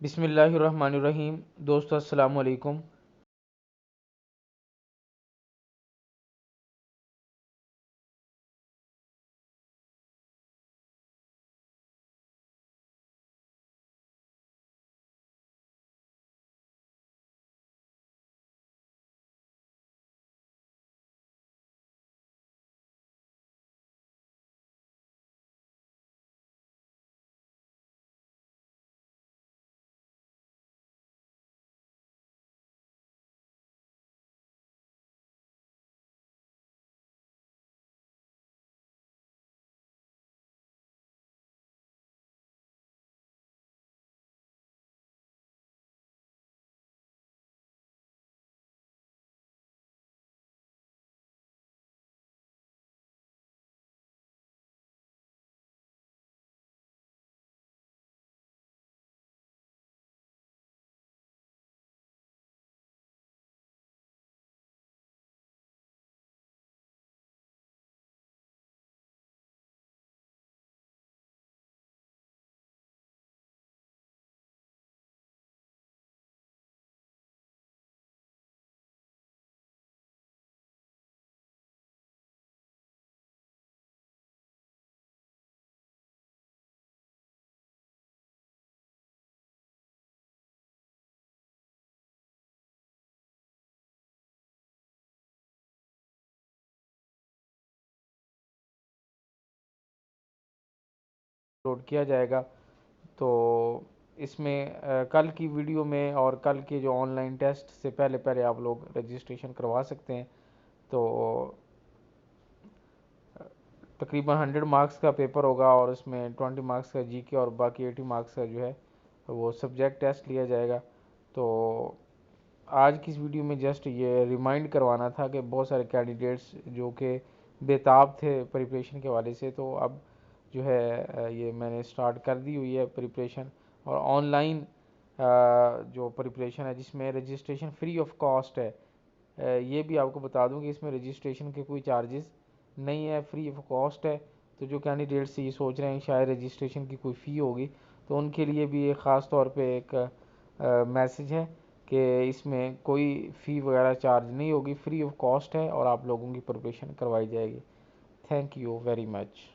बिस्मिल्लाहिर्रहमानिर्रहीम। दोस्तों अस्सलाम वालेकुम। अपलोड किया जाएगा। तो इसमें कल की वीडियो में और कल के जो ऑनलाइन टेस्ट से पहले पहले आप लोग रजिस्ट्रेशन करवा सकते हैं। तो तकरीबन 100 मार्क्स का पेपर होगा और उसमें 20 मार्क्स का जीके और बाकी 80 मार्क्स का जो है वो सब्जेक्ट टेस्ट लिया जाएगा। तो आज की इस वीडियो में जस्ट ये रिमाइंड करवाना था कि बहुत सारे कैंडिडेट्स जो कि बेताब थे प्रिपरेशन के हवाले से, तो अब जो है ये मैंने स्टार्ट कर दी हुई है प्रिपरेशन। और ऑनलाइन जो प्रिपरेशन है जिसमें रजिस्ट्रेशन फ्री ऑफ कॉस्ट है। ये भी आपको बता दूं कि इसमें रजिस्ट्रेशन के कोई चार्जेस नहीं है, फ्री ऑफ कॉस्ट है। तो जो कैंडिडेट्स ये सोच रहे हैं शायद रजिस्ट्रेशन की कोई फ़ी होगी, तो उनके लिए भी एक ख़ास तौर पे एक मैसेज है कि इसमें कोई फ़ी वगैरह चार्ज नहीं होगी, फ्री ऑफ कॉस्ट है और आप लोगों की प्रिपरेशन करवाई जाएगी। Thank you very much.